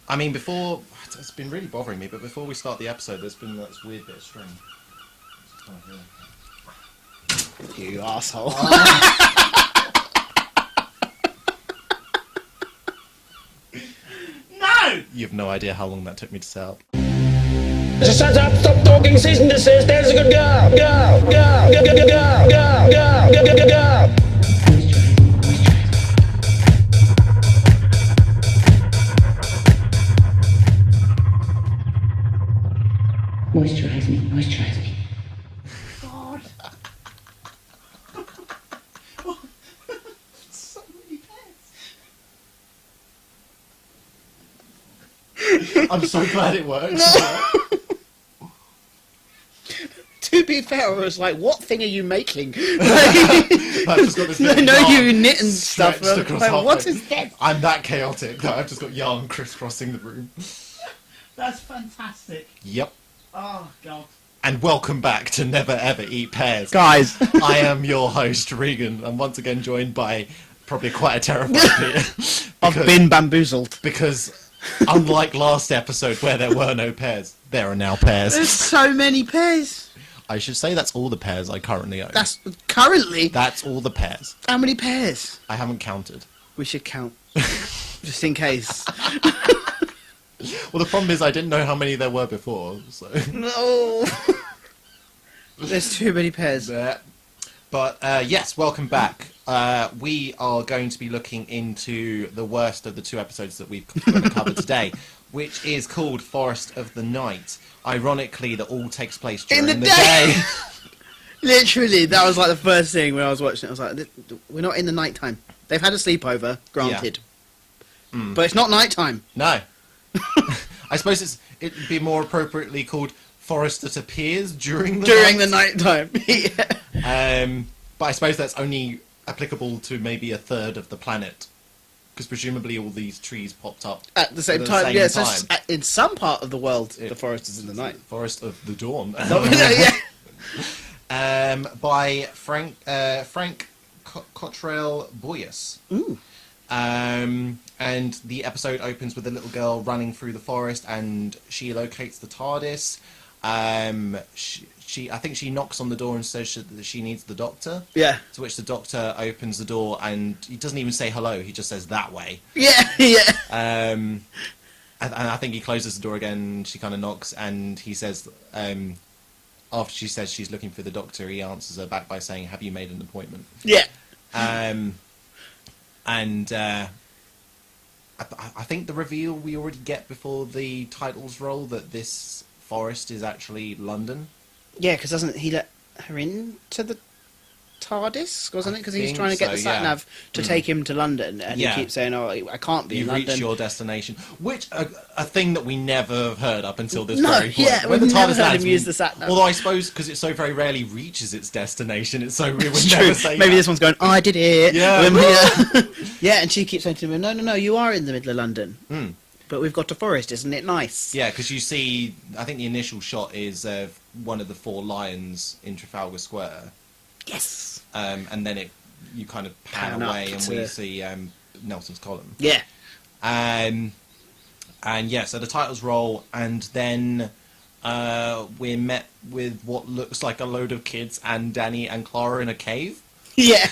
I mean, before... It's been really bothering me, but before we start the episode, there's been this weird bit of string. You asshole. No! You have no idea how long that took me to set up. Just shut up, stop talking, cease and desist, there's a good girl. Go, go, go, go, go, go, go, go, go, go, go. Moisturize me, moisturize me. God. So many pairs. I'm so glad it works. To be fair, I was like, what thing are you making? I've just got this I little know yarn you knit and stuff. stretched across Like, what halfway. is that? I'm that chaotic that I've just got yarn crisscrossing the room. That's fantastic. Yep. Oh, God. And welcome back to Never Ever Eat Pears. Guys. I am your host, Regan. I'm once again joined by probably quite a terrified Peter. I've been bamboozled. Because unlike last episode where there were no pears, there are now pears. There's so many pairs. I should say that's all the pears I currently own. That's currently. That's all the pears. How many pairs? I haven't counted. We should count. Just in case. Well, the problem is I didn't know how many there were before, so... No. There's too many pairs. But, yes, welcome back. We are going to be looking into the worst of the two episodes that we've going to cover today, which is called Forest of the Night. Ironically, that all takes place during In the the day. Literally, that was like the first thing when I was watching it. I was like, we're not in the night time. They've had a sleepover, granted. Yeah. But it's not night time. No. I suppose it'd be more appropriately called Forest that appears during the night time. Yeah. But I suppose that's only applicable to maybe a third of the planet. Because presumably all these trees popped up At the same time. Yeah, so in some part of the world, the forest is in the night. Forest of the Dawn. Yeah. By Frank Cottrell Boyes. Ooh. And the episode opens with a little girl running through the forest, and she locates the Tardis. I think she knocks on the door and says that she needs the doctor. Yeah. To which the doctor opens the door, and he doesn't even say hello. He just says that way. Yeah, yeah. And I think he closes the door again. She kind of knocks, and he says, after she says she's looking for the doctor, he answers her back by saying, "Have you made an appointment?" Yeah. I think the reveal we already get before the titles roll that this forest is actually London. Yeah, because doesn't he let her into the TARDIS, wasn't it? Because he's think trying to get the so, yeah. sat-nav to take him to London, and Yeah. he keeps saying, oh, I can't be You in London. reach your destination, which a thing that we never heard up until this No, very point. yeah, When we've never heard lands, him use the sat-nav. Although I suppose because it so very rarely reaches its destination, it's so we would It's never true. say. Maybe that. this one's going, I did it. Yeah. Yeah, and she keeps saying to him, no, you are in the middle of London. Mm. But we've got a forest, isn't it nice? Yeah, because you see, I think the initial shot is one of the four lions in Trafalgar Square. Yes. And then you kind of pan Pan up away and to- we see Nelson's column. Yeah. And yeah, so the titles roll, and then we're met with what looks like a load of kids and Danny and Clara in a cave. Yeah.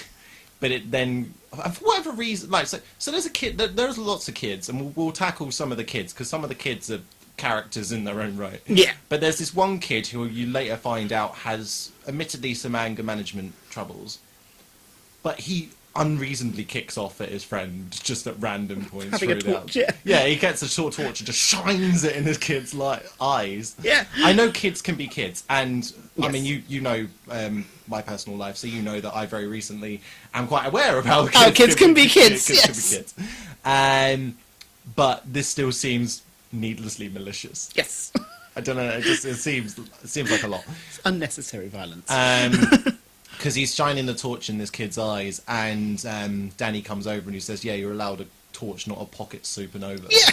But it then, for whatever reason, like so there's a kid. There's lots of kids, and we'll tackle some of the kids because some of the kids are characters in their own right. Yeah. But there's this one kid who you later find out has admittedly some anger management troubles, but he unreasonably kicks off at his friend just at random points. Having a through torch, the yeah. he gets a short torch and just shines it in his kid's eyes. Yeah. I know kids can be kids, and I Yes. mean you know my personal life, so you know that I very recently am quite aware of how kids can be kids, Kids can yes. be kids. But this still seems needlessly malicious. Yes. I don't know. It seems like a lot. It's unnecessary violence. Because he's shining the torch in this kid's eyes, and Danny comes over and he says, "Yeah, you're allowed a torch, not a pocket supernova." Yeah.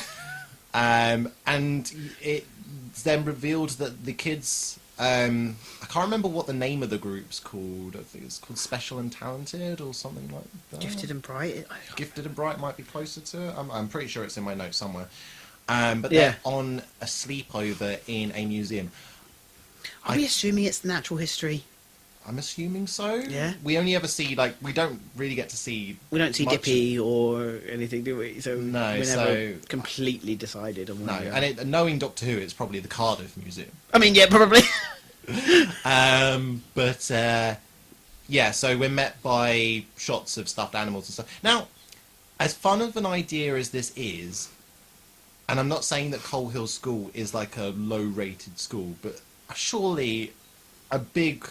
And it's then revealed that the kids. I can't remember what the name of the group's called. I think it's called Special and Talented or something like that. Gifted and bright. Gifted and Bright might be closer to it. I'm pretty sure it's in my notes somewhere. But they're on a sleepover in a museum. Are we assuming it's natural history? I'm assuming so. Yeah. We only ever see, like, we don't really get to see... We don't see much Dippy or anything, do we? So No, we're so- never completely decided on No, where we are. and knowing Doctor Who, it's probably the Cardiff Museum. I mean, yeah, probably. Yeah, so we're met by shots of stuffed animals and stuff. Now, as fun of an idea as this is, and I'm not saying that Coal Hill School is like a low-rated school, but surely a big,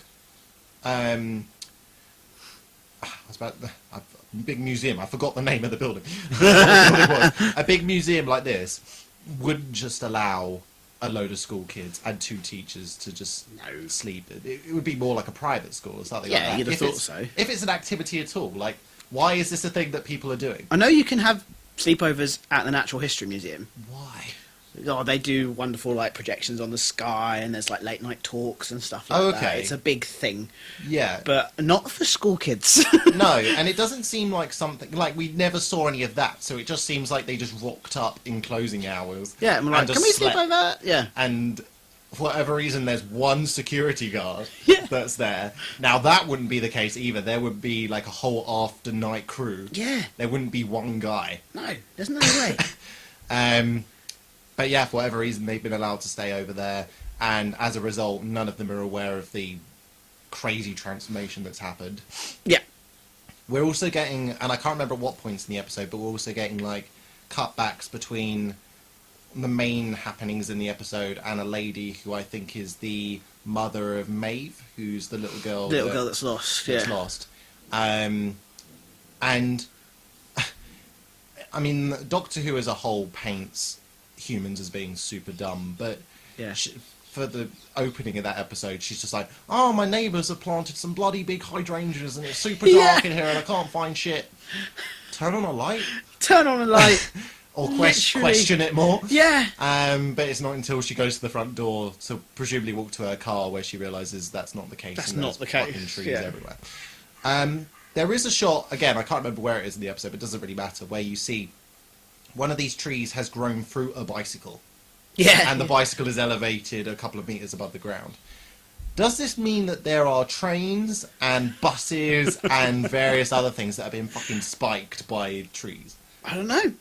big museum. I forgot the name of the building. What the building was. A big museum like this wouldn't just allow a load of school kids and 2 teachers to just sleep. It would be more like a private school or something like that. Yeah, you'd have If thought it's- so. If it's an activity at all, like, why is this a thing that people are doing? I know you can have sleepovers at the Natural History Museum. Why? Oh, they do wonderful like projections on the sky, and there's like late night talks and stuff like Oh, that. okay. It's a big thing, Yeah. but not for school kids. No, and it doesn't seem like something... Like, we never saw any of that, so it just seems like they just rocked up in closing hours. Yeah, and we're like, just can we sleep slept. over? Yeah. And for whatever reason, there's one security guard Yeah. that's there. Now, that wouldn't be the case either. There would be, like, a whole after-night crew. Yeah. There wouldn't be one guy. No, there's no way. But yeah, for whatever reason, they've been allowed to stay over there, and as a result, none of them are aware of the crazy transformation that's happened. Yeah. We're also getting, and I can't remember at what points in the episode, but we're also getting, like, cutbacks between the main happenings in the episode and a lady who I think is the mother of Maeve, who's the little girl. The little girl that's lost. That's Yeah. lost. And I mean, Doctor Who as a whole paints humans as being super dumb, but Yeah. for the opening of that episode, she's just like, "Oh, my neighbours have planted some bloody big hydrangeas, and it's super dark in here, and I can't find shit. Turn on a light, Turn on a light. or Literally. question it more." Yeah. But it's not until she goes to the front door to presumably walk to her car where she realises that's not the case. That's and not there's the case, fucking trees yeah. everywhere. There is a shot, again, I can't remember where it is in the episode, but it doesn't really matter, where you see one of these trees has grown through a bicycle, Yeah. and the bicycle is elevated a couple of metres above the ground. Does this mean that there are trains and buses and various other things that have been fucking spiked by trees? I don't know.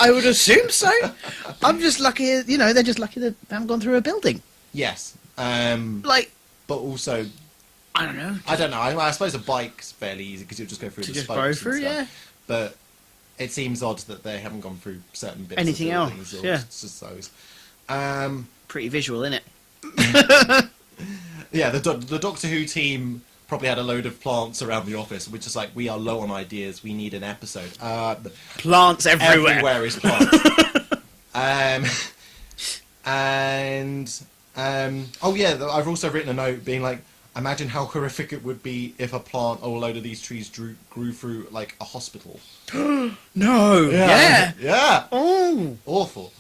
I would assume so. I'm just lucky, you know, they're just lucky that they haven't gone through a building. Yes. Like, But also, I don't know. I don't know. I suppose a bike's fairly easy because you'll just go through To the just spokes go and through, stuff. yeah. But it seems odd that they haven't gone through certain bits. Anything of else, buildings or yeah. just those. Pretty visual, innit? Yeah, the Doctor Who team probably had a load of plants around the office, which is like, we are low on ideas. We need an episode. Plants everywhere. Everywhere is plants. Oh yeah, I've also written a note being like, imagine how horrific it would be if a plant or a load of these trees grew through like a hospital. No. Yeah. Yeah. Oh, Awful.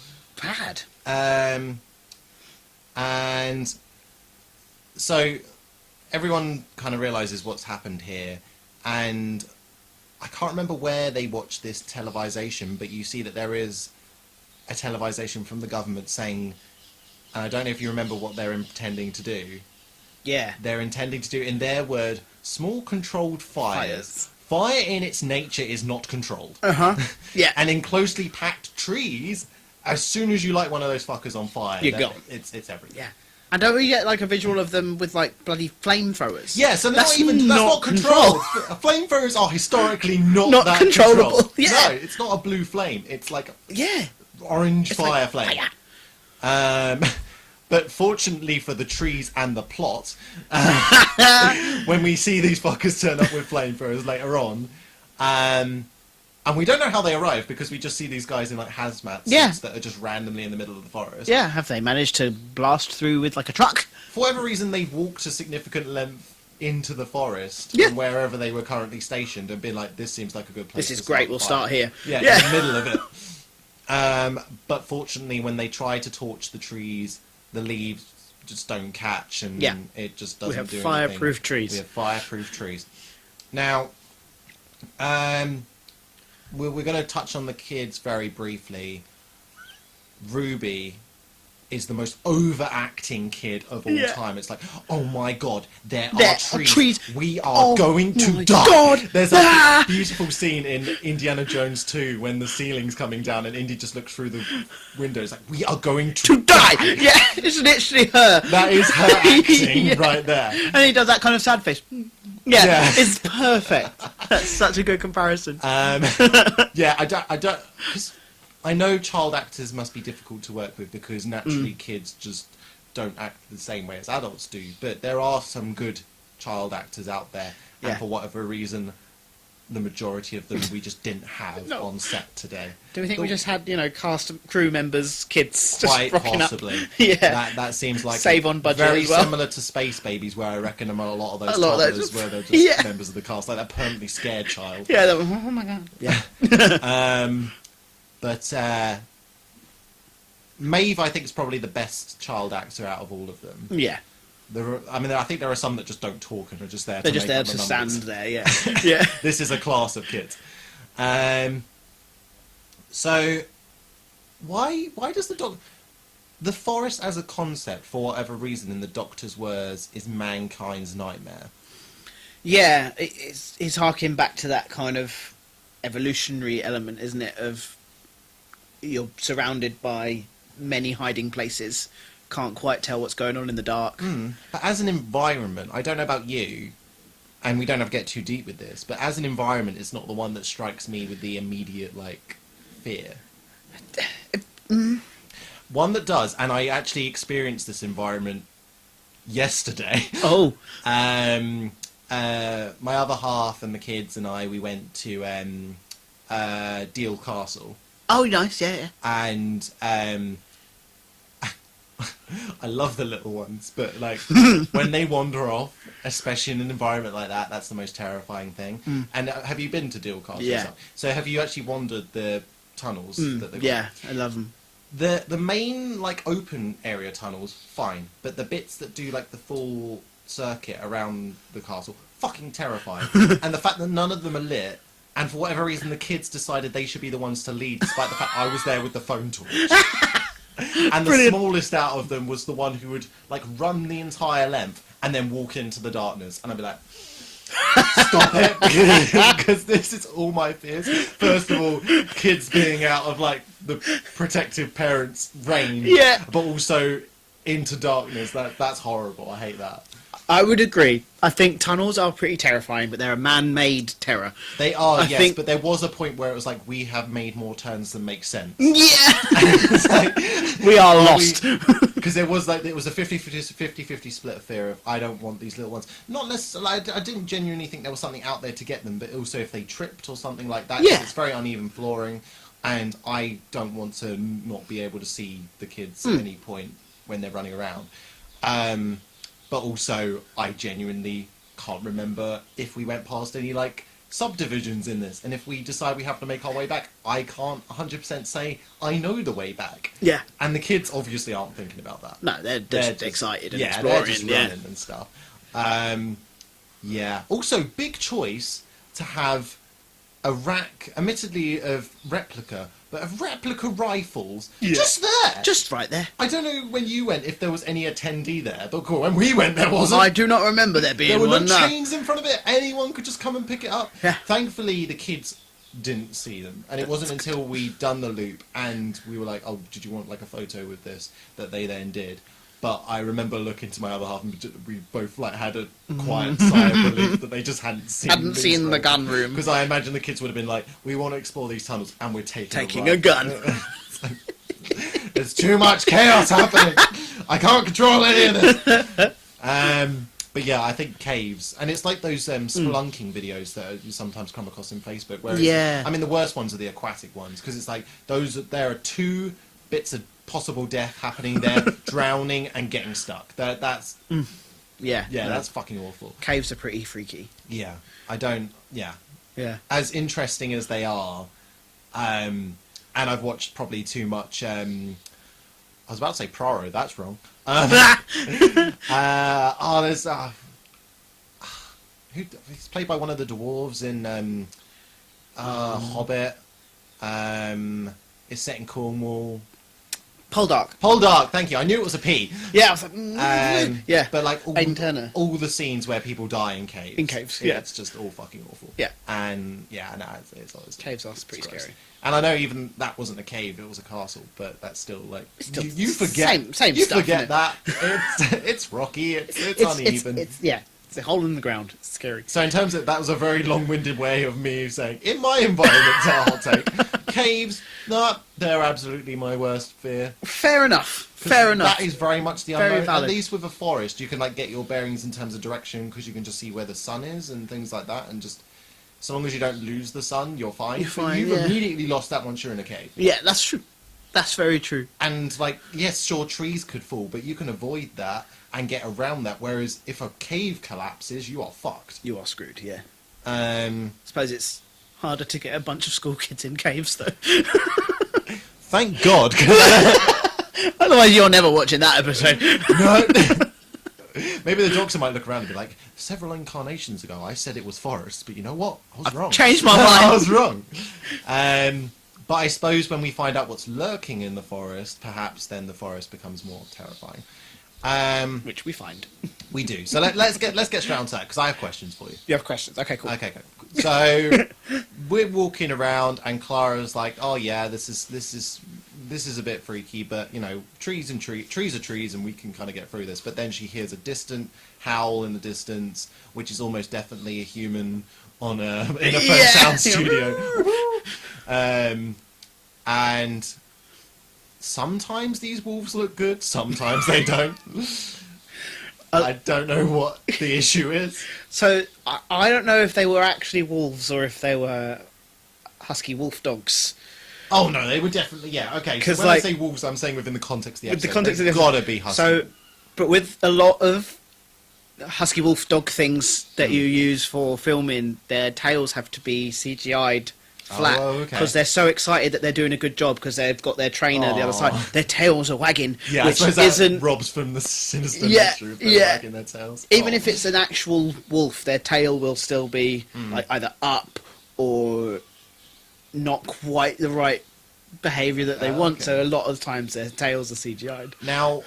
bad. And so everyone kind of realizes what's happened here, and I can't remember where they watched this televisation, but you see that there is a televisation from the government saying, and I don't know if you remember what they're intending to do. Yeah. They're intending to do, in their word, small controlled fires. Fires. Fire in its nature is not controlled. Uh-huh. Yeah. And in closely packed trees, as soon as you light one of those fuckers on fire, You're then gone. It's everything. Yeah. And don't we get like a visual of them with like bloody flamethrowers? Yeah, so That's that's not controlled. Flamethrowers are historically not Not that controllable, controlled. yeah. No, it's not a blue flame. It's like Yeah. orange It's fire like flame. fire. But fortunately for the trees and the plot, when we see these fuckers turn up with flamethrowers later on, and we don't know how they arrive because we just see these guys in like hazmat suits Yeah. that are just randomly in the middle of the forest. Yeah. Have they managed to blast through with like a truck? For whatever reason, they've walked a significant length into the forest Yeah. from wherever they were currently stationed and been like, this seems like a good place This is to start great. the We'll fire. start here. Yeah, Yeah. in the middle of it. But fortunately, when they try to torch the trees, the leaves just don't catch, and Yeah. it just We doesn't have do fireproof anything. trees. We have fireproof trees. Now, we're going to touch on the kids very briefly. Ruby is the most overacting kid of all time. It's like, oh my god, there are trees. We are going to die. God. There's a beautiful scene in Indiana Jones 2 when the ceiling's coming down and Indy just looks through the window. It's like, we are going to die. Yeah, it's literally her. That is her acting right there. And he does that kind of sad face. Yeah, it's perfect. That's such a good comparison. Yeah, I don't. 'Cause I know child actors must be difficult to work with because naturally kids just don't act the same way as adults do. But there are some good child actors out there, and for whatever reason, the majority of them we just didn't have on set today. Do we think we just had, cast crew members, kids, just Quite rocking possibly. up? Yeah, that seems like save on budget very as well. similar to Space Babies, where I reckon a lot of those A lot of toddlers those- were they're just Yeah. members of the cast, like that permanently scared child. Yeah, that was, oh my god. Yeah. But Maeve, I think, is probably the best child actor out of all of them. Yeah. I think there are some that just don't talk and are just there. They're to just make there up to the stand numbers. there, yeah. Yeah. This is a class of kids. So, why does the forest as a concept, for whatever reason, in the Doctor's words, is mankind's nightmare? Yeah, it's harking back to that kind of evolutionary element, isn't it? Of you're surrounded by many hiding places, can't quite tell what's going on in the dark. But as an environment, I don't know about you, and we don't have to get too deep with this, but as an environment, it's not the one that strikes me with the immediate, fear. One that does, and I actually experienced this environment yesterday. Oh. My other half and the kids and I, we went to Deal Castle. Oh, nice, yeah. And I love the little ones, but when they wander off, especially in an environment like that, that's the most terrifying thing. And have you been to Deal Castle? Yeah. So have you actually wandered the tunnels that they've got? Yeah, I love them. The main open area tunnels, fine, but the bits that do the full circuit around the castle, fucking terrifying. And the fact that none of them are lit, and for whatever reason the kids decided they should be the ones to lead, despite the fact I was there with the phone torch. And the smallest out of them was the one who would run the entire length and then walk into the darkness, and I'd be like, stop it, because this is all my fears. First of all, kids being out of the protective parents' range, but also into darkness. That's horrible. I hate that. I would agree. I think tunnels are pretty terrifying, but they're a man-made terror. They are, I yes, think- but there was a point where it was we have made more turns than make sense. Yeah! It's We are lost. Because it was a 50-50 split of fear of, I don't want these little ones. Not necessarily, I didn't genuinely think there was something out there to get them, but also if they tripped or something like that, Yeah. it's very uneven flooring, and I don't want to not be able to see the kids at any point when they're running around. But also, I genuinely can't remember if we went past any subdivisions in this, and if we decide we have to make our way back, I can't 100% say I know the way back. Yeah. And the kids obviously aren't thinking about that. No, they're just excited and yeah, exploring. they're just running and stuff. Yeah. Also, big choice to have a rack, admittedly of replica, but of replica rifles, just there. Just right there. I don't know when you went if there was any attendee there, but cool, when we went there wasn't. I do not remember there being There were one. no No. chains in front of it. Anyone could just come and pick it up. Yeah. Thankfully, the kids didn't see them, and it wasn't until we'd done the loop and we were like, "Oh, did you want a photo with this?" that they then did. But I remember looking to my other half, and we both had a quiet sigh of relief that they just hadn't seen. Hadn't seen the gun room. Because I imagine the kids would have been like, "We want to explore these tunnels, and we're taking A gun. There's too much chaos happening. I can't control any of this." But yeah, I think caves, and it's those spelunking videos that you sometimes come across in Facebook. Where Yeah. I mean, the worst ones are the aquatic ones, because it's there are two bits of possible death happening there: drowning and getting stuck. That's Yeah. that's fucking awful. Caves are pretty freaky. Yeah, I don't. Yeah, Yeah. as interesting as they are, and I've watched probably too much. I was about to say Proro. That's wrong. There's he's played by one of the dwarves in Hobbit. It's set in Cornwall. Poldark. Poldark, thank you. I knew it was a P. Yeah, I was like, yeah. But like Aidan Turner. all the scenes where people die in caves. In caves, yeah. It's just all fucking awful. Yeah. And yeah, no, it's Caves are pretty gross. scary. And I know even that wasn't a cave; it was a castle. But that's still like Still you forget. same you stuff, forget innit? that it's rocky. It's uneven. It's a hole in the ground. It's scary. So in terms of that was a very long-winded way of me saying in my environment, it's a hot take. Caves, no, they're absolutely my worst fear. Fair enough. 'Cause Fair enough. That is very much the Very unknown. valid. At least with a forest, you can like get your bearings in terms of direction because you can just see where the sun is and things like that, and just so long as you don't lose the sun, you're fine. You're But fine, you've yeah. immediately lost that once you're in a cave. Yeah, that's true. That's very true. And like, yes, sure, trees could fall, but you can avoid that and get around that. Whereas if a cave collapses, you are fucked. You are screwed. Yeah. Um, Suppose it's harder to get a bunch of school kids in caves though. thank God. Otherwise, you're never watching that episode. No. Maybe the doctor might look around and be like, several incarnations ago I said it was forest, but you know what? I was I've wrong. changed my mind. I was wrong. But I suppose when we find out what's lurking in the forest, perhaps then the forest becomes more terrifying. Which we find. We do. So let's get straight on to that, because I have questions for you. You have questions? Okay, cool. Okay, good. So we're walking around, and Clara's like, "Oh yeah, this is a bit freaky, but you know, trees are trees, and we can kind of get through this." But then she hears a distant howl in the distance, which is almost definitely a human in a phone sound studio. And sometimes these wolves look good, sometimes they don't. I don't know what the issue is. So I don't know if they were actually wolves or if they were husky wolf dogs. Oh no, they were definitely okay. So 'Cause, when like- I say wolves, I'm saying within the context of the With episode. the context of they've the gotta be husky. So, but with a lot of husky wolf dog things that you use for filming, their tails have to be CGI'd flat Oh, okay. because they're so excited that they're doing a good job because they've got their trainer the other side. Aw. Their tails are wagging, yeah, which I suppose that isn't robs from the sinister Yeah, nature of them yeah. wagging their tails. even Oh. if it's an actual wolf, their tail will still be like either up or not quite the right behaviour that they want. okay. So a lot of times their tails are CGI'd. Now,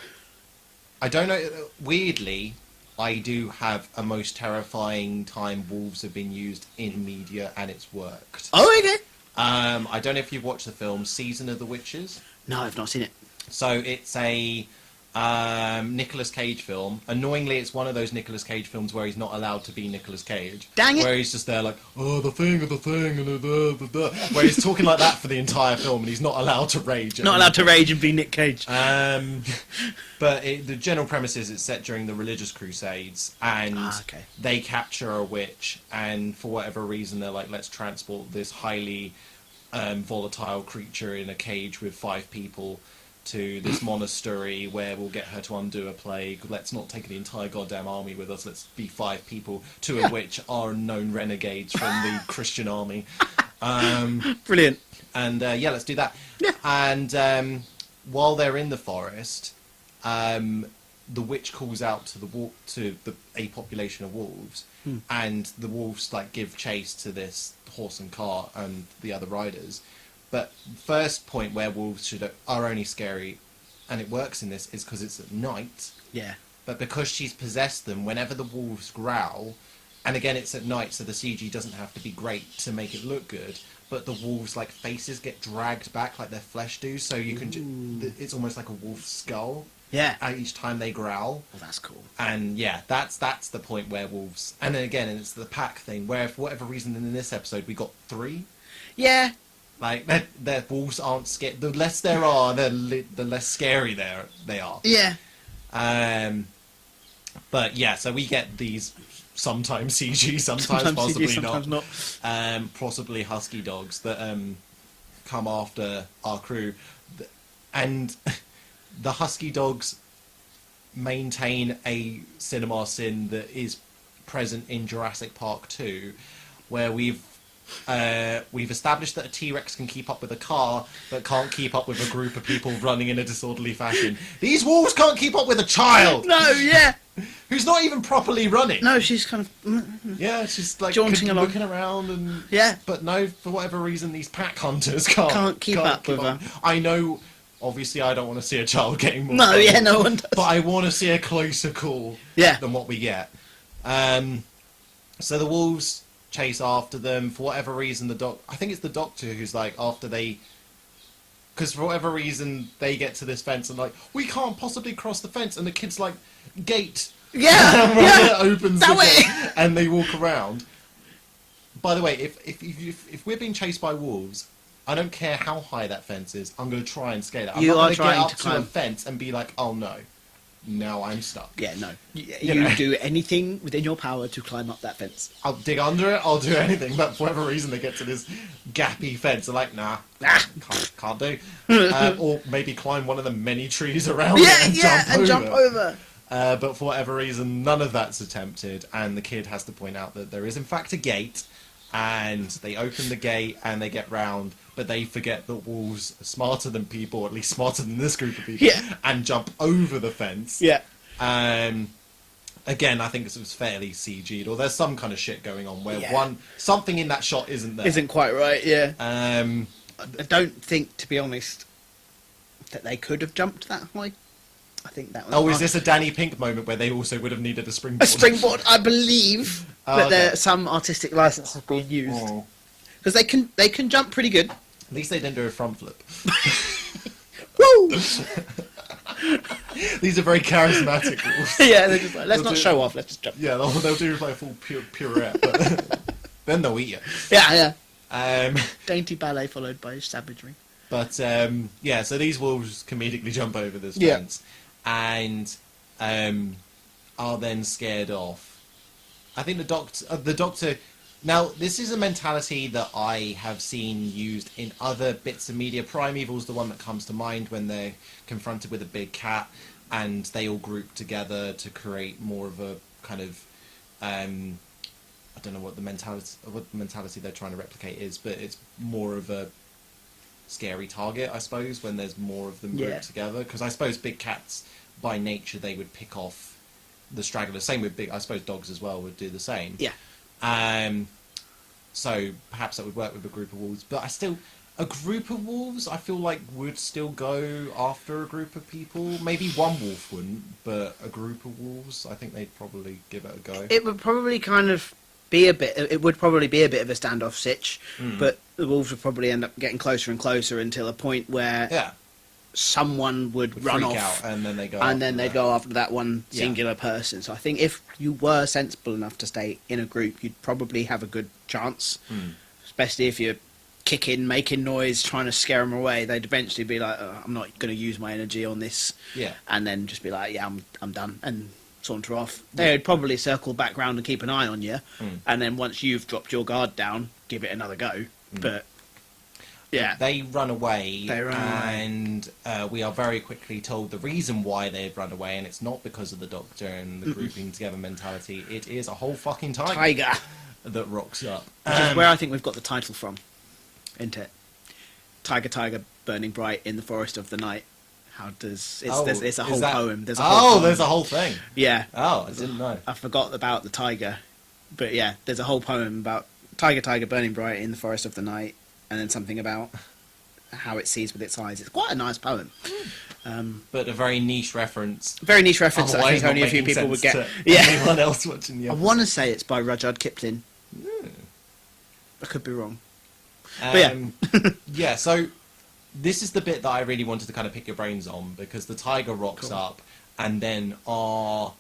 I don't know. Weirdly, I do have a most terrifying time wolves have been used in media, and it's worked. Oh, okay. I don't know if you've watched the film Season of the Witches. No, I've not seen it. So it's a Nicolas Cage film. Annoyingly, it's one of those Nicolas Cage films where he's not allowed to be Nicolas Cage. Dang it. Where he's just there like, oh, the thing, and where he's talking like that for the entire film, and he's not allowed to rage. Not allowed to rage and be Nick Cage. But the general premise is it's set during the religious crusades, and okay. they capture a witch, and for whatever reason they're like, let's transport this highly volatile creature in a cage with 5 people to this monastery where we'll get her to undo a plague. Let's not take the entire goddamn army with us. Let's be 5 people, 2 of which are known renegades from the Christian army. Brilliant. And let's do that. Yeah. And while they're in the forest, the witch calls out to a population of wolves, and the wolves like give chase to this horse and cart and the other riders. But first point where wolves are only scary, and it works in this, is because it's at night. Yeah. But because she's possessed them, whenever the wolves growl, and again it's at night, so the CG doesn't have to be great to make it look good, but the wolves' like faces get dragged back like their flesh do, so you can. It's almost like a wolf's skull Yeah. each time they growl. Well, that's cool. And yeah, that's the point where wolves. And then again, it's the pack thing where for whatever reason in this episode we got 3. Yeah. Like their wolves aren't scared. The less there are, the less scary they are. Yeah. But yeah, so we get these sometimes CG, sometimes Sometimes possibly CG, sometimes not. Possibly husky dogs that come after our crew, and the husky dogs maintain a cinema sin that is present in Jurassic Park 2, where we've established that a T-Rex can keep up with a car, but can't keep up with a group of people running in a disorderly fashion. These wolves can't keep up with a child No, yeah. who's not even properly running. No, she's kind of... Yeah, she's like Jaunting along. looking around, and Yeah. but no, for whatever reason, these pack hunters can't Can't keep up with her. I know Obviously, I don't want to see a child getting more. No, yeah, no one does. But I want to see a closer call Yeah. than what we get. So the wolves chase after them. For whatever reason, I think it's the doctor who's like, after they... Because for whatever reason, they get to this fence and like, we can't possibly cross the fence. And the kid's like, gate. Yeah, And yeah. it opens That the way. gate, and they walk around. By the way, if we're being chased by wolves, I don't care how high that fence is. I'm going to try and scale it. I'm You not are going to get trying up to to climb. a fence and be like, oh no, now I'm stuck. Yeah, no. You You know. do anything within your power to climb up that fence. I'll dig under it. I'll do anything. But for whatever reason, they get to this gappy fence. They're like, nah, can't do. Or maybe climb one of the many trees around it and jump over. But for whatever reason, none of that's attempted, and the kid has to point out that there is in fact a gate, and they open the gate and they get round, but they forget that wolves are smarter than people, or at least smarter than this group of people, Yeah. and jump over the fence. Yeah. Again, I think this was fairly CG'd, or there's some kind of shit going on where Yeah. something in that shot isn't there. Isn't quite right, yeah. Um, I don't think, to be honest, that they could have jumped that high. I think that was... oh, is this a Danny Pink moment where they also would have needed a springboard? a springboard? I believe Oh, that okay. there some artistic license has been used. Oh. Because they can jump pretty good. At least they didn't do a front flip. Woo! These are very charismatic wolves. Yeah, they're just like, let's They'll not do- show off, let's just jump. Yeah, they'll do like a full pirouette, but then they'll eat you. Yeah, yeah. Um, Dainty ballet followed by savagery. but yeah, so these wolves comedically jump over this Yeah. fence and are then scared off. I think the doctor. Now, this is a mentality that I have seen used in other bits of media. Primeval's the one that comes to mind when they're confronted with a big cat, and they all group together to create more of a kind of I don't know what the mentality they're trying to replicate is, but it's more of a scary target, I suppose, when there's more of them grouped Yeah. together. Because I suppose big cats, by nature, they would pick off the stragglers. Same with I suppose dogs as well would do the same. Yeah. So perhaps that would work with a group of wolves, but a group of wolves, I feel like would still go after a group of people. Maybe one wolf wouldn't, but a group of wolves, I think they'd probably give it a go. It would probably kind of be a bit. It would probably be a bit of a standoff sitch, but the wolves would probably end up getting closer and closer until a point where Yeah, someone would run freak off, out, and then they go. and then after they'd that. go after that one Yeah. singular person. So I think if you were sensible enough to stay in a group, you'd probably have a good chance. Especially if you're kicking, making noise, trying to scare them away. They'd eventually be like, oh, "I'm not going to use my energy on this," Yeah. and then just be like, "Yeah, I'm done," and saunter off. They'd probably circle back round and keep an eye on you, and then once you've dropped your guard down, give it another go. But yeah, They run away, They run away. and we are very quickly told the reason why they've run away, and it's not because of the Doctor and the grouping together mentality. It is a whole fucking tiger. that rocks up. Which is where I think we've got the title from, isn't it? Tiger, tiger, burning bright in the forest of the night. How does it's a whole poem? There's a whole poem. There's a whole thing. Yeah. Oh, I didn't know. I forgot about the tiger, but yeah, there's a whole poem about tiger, tiger, burning bright in the forest of the night, and then something about how it sees with its eyes. It's quite a nice poem. But a very niche reference. Very niche reference that I Otherwise think only not a few making people would sense get. to Yeah. anyone else watching the I episode. want to say it's by Rudyard Kipling. I could be wrong. But yeah. Yeah, so this is the bit that I really wanted to kind of pick your brains on, because the tiger rocks up, and then our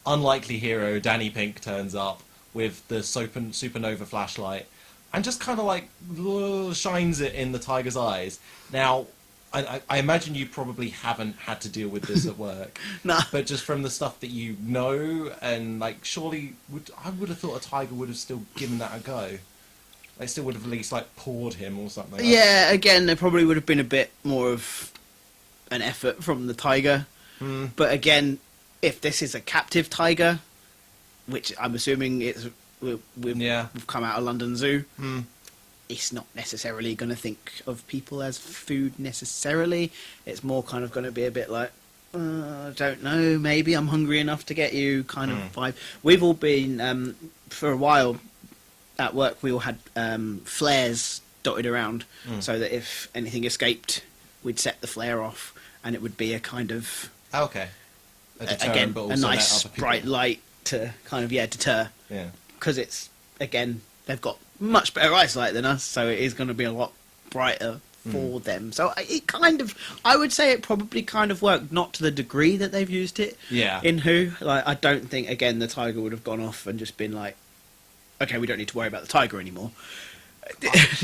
unlikely hero, Danny Pink, turns up with the supernova flashlight and just kind of like shines it in the tiger's eyes. Now, I imagine you probably haven't had to deal with this at work. Nah. But just from the stuff that you know, and like, surely I would have thought a tiger would have still given that a go. They still would have at least like pawed him or something. Yeah, again, there probably would have been a bit more of an effort from the tiger. But again, if this is a captive tiger, which I'm assuming we've come out of London Zoo, it's not necessarily going to think of people as food necessarily. It's more kind of going to be a bit like, I don't know, maybe I'm hungry enough to get you kind of vibe. We've all been, for a while, at work we all had flares dotted around so that if anything escaped we'd set the flare off, and it would be a kind of Okay. Deterrent, again but a also let nice other people- bright light to kind of deter. Yeah. Because it's again they've got much better eyesight than us, so it is going to be a lot brighter for them. So it kind of, I would say it probably kind of worked, not to the degree that they've used it Yeah. in Who. Like, I don't think, again, the tiger would have gone off and just been like, okay, we don't need to worry about the tiger anymore.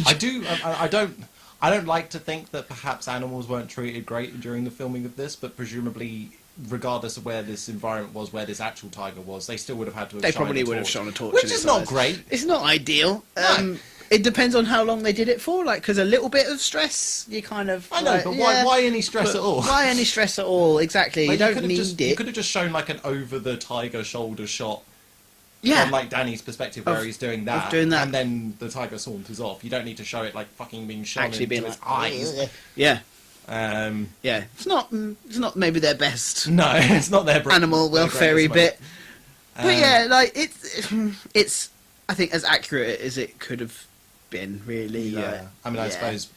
I do. I don't. I don't like to think that perhaps animals weren't treated great during the filming of this, but presumably, regardless of where this environment was, where this actual tiger was, they still would have had to. They shine probably a would have torch, shone a torch. which in is its not eyes. great. It's not ideal. No. It depends on how long they did it for. Like, because a little bit of stress, you kind of. I know, like, but yeah, why any stress but at all? Why any stress at all? Exactly. Like, you don't could've need just, it. You could have just shown like an over the tiger shoulder shot. Yeah. From like Danny's perspective, where he's doing that, doing that. and then the tiger saunters off. You don't need to show it like fucking being shot Actually into being his like, eyes. Yeah. Yeah, It's not maybe their best no, it's not their animal their welfare greatest bit. moment. But yeah, like it's I think as accurate as it could have been, really. Yeah, like, I mean, I yeah. suppose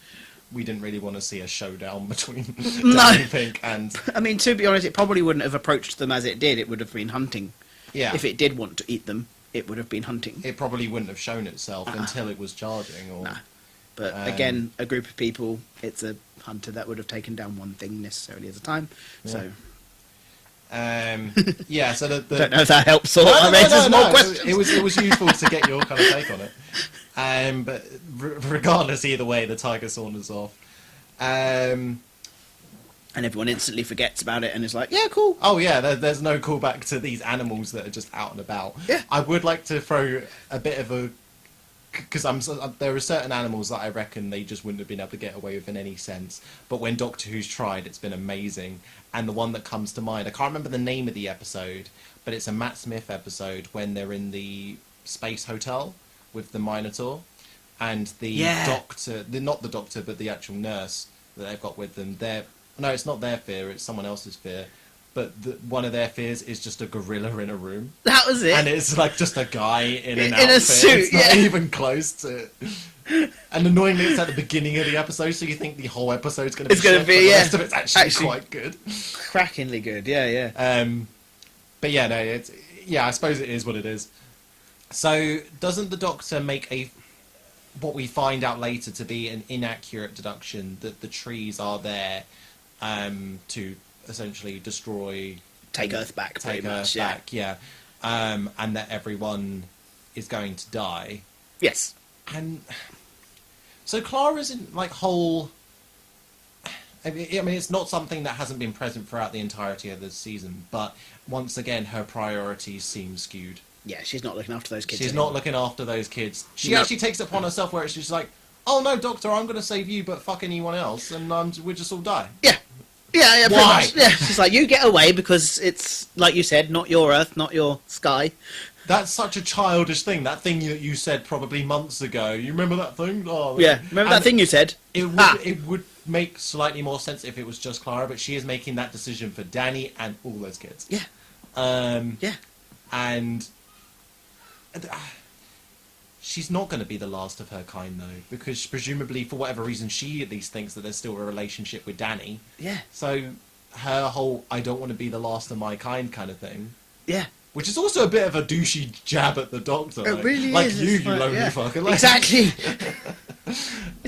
we didn't really want to see a showdown between No. Danny Pink and I mean, to be honest, it probably wouldn't have approached them as it did. It would have been hunting. yeah. If it did want to eat them, it would have been hunting. It probably wouldn't have shown itself until it was charging. Or Nah. But again, a group of people, it's a hunter that would have taken down one thing necessarily at a time. So yeah. So the don't know if that helps or No, raises more no. questions. It was useful to get your kind of take on it. But regardless, either way, the tiger saunters off. And everyone instantly forgets about it and is like, yeah, cool. Oh yeah, there's no callback to these animals that are just out and about. Yeah. I would like to throw a bit of a, because there are certain animals that I reckon they just wouldn't have been able to get away with in any sense. But when Doctor Who's tried, it's been amazing. And the one that comes to mind, I can't remember the name of the episode, but it's a Matt Smith episode when they're in the space hotel with the Minotaur, and the doctor, not the doctor, but the actual nurse that they've got with them. No, it's not their fear; it's someone else's fear. But one of their fears is just a gorilla in a room. That was it. And it's like just a guy in an In a outfit. suit, It's not yeah. even close to. And annoyingly, it's at the beginning of the episode, so you think the whole episode's going to be. It's gonna shit, be, but yeah. The rest of it's actually quite good. Crackingly good, yeah. But yeah, no, I suppose it is what it is. So doesn't the Doctor make what we find out later to be an inaccurate deduction that the trees are there to essentially Take Earth back, take pretty Earth much. back, yeah. And that everyone is going to die. Yes. And so Clara's in like whole. I mean, it's not something that hasn't been present throughout the entirety of the season, but once again, her priorities seem skewed. Yeah, she's not looking after those kids. She's anymore. not looking after those kids. She No. actually takes it upon herself where it's just like, "Oh no, Doctor, I'm going to save you, but fuck anyone else, and we'll just all die." Yeah. Yeah, pretty Why? much. Yeah, she's like, you get away because it's, like you said, not your Earth, not your sky. That's such a childish thing. That thing that you said probably months ago. You remember that thing? Oh, Yeah, remember that and thing you said? It would make slightly more sense if it was just Clara, but she is making that decision for Danny and all those kids. Yeah. Yeah. Yeah. And she's not going to be the last of her kind, though, because presumably, for whatever reason, she at least thinks that there's still a relationship with Danny. Yeah. So her whole "I don't want to be the last of my kind" kind of thing, Yeah. which is also a bit of a douchey jab at the Doctor. It like, really like is. you, It's you like, lonely yeah. fucker. Like, Exactly.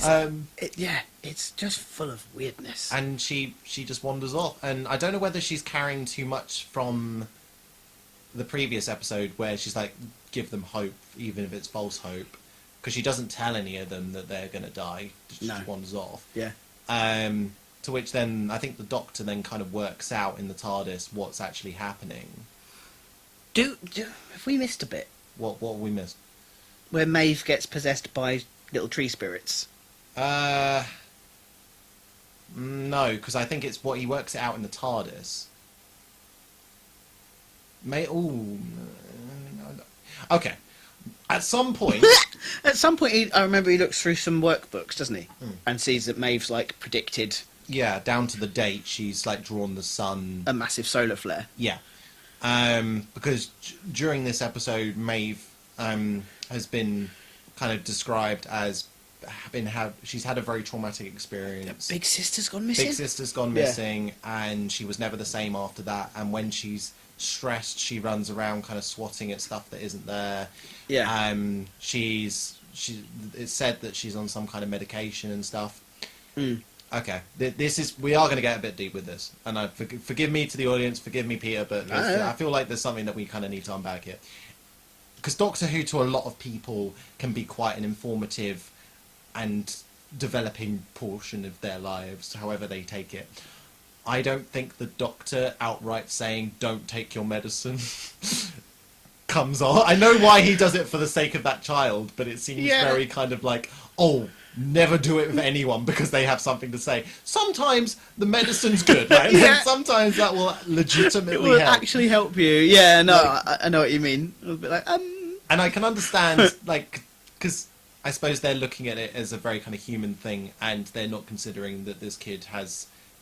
Um, Yeah, it's just full of weirdness. and she just wanders off, and I don't know whether she's carrying too much from the previous episode where she's like, give them hope even if it's false hope, because she doesn't tell any of them that they're going to die. She just No. wanders off. Yeah. To which then I think the Doctor then kind of works out in the TARDIS what's actually happening. Have we missed a bit What we missed? where Maeve gets possessed by little tree spirits? No, because I think it's what he works it out in the TARDIS. Okay. At some point, At some point, I remember he looks through some workbooks, doesn't he? And sees that Maeve's like predicted yeah, down to the date, she's like drawn the sun. a massive solar flare. Yeah, because during this episode, Maeve has been kind of described as she's had a very traumatic experience. Big sister's gone missing. Big sister's gone Yeah. missing, and she was never the same after that. And when she's stressed, she runs around kind of swatting at stuff that isn't there. Yeah. It's said that she's on some kind of medication and stuff. Mm. Okay, we are going to get a bit deep with this, and forgive me to the audience, forgive me, Peter, but I feel like there's something that we kind of need to unpack here. Because Doctor Who, to a lot of people, can be quite an informative and developing portion of their lives, however they take it. I don't think the Doctor outright saying, don't take your medicine, comes on. I know why he does it for the sake of that child, but it seems very kind of like, oh, never do it with anyone because they have something to say. Sometimes the medicine's good, right? And sometimes that will legitimately help. Actually help you. Yeah, no, I know what you mean. A bit like, And I can understand, like, because I suppose they're looking at it as a very kind of human thing, and they're not considering that this kid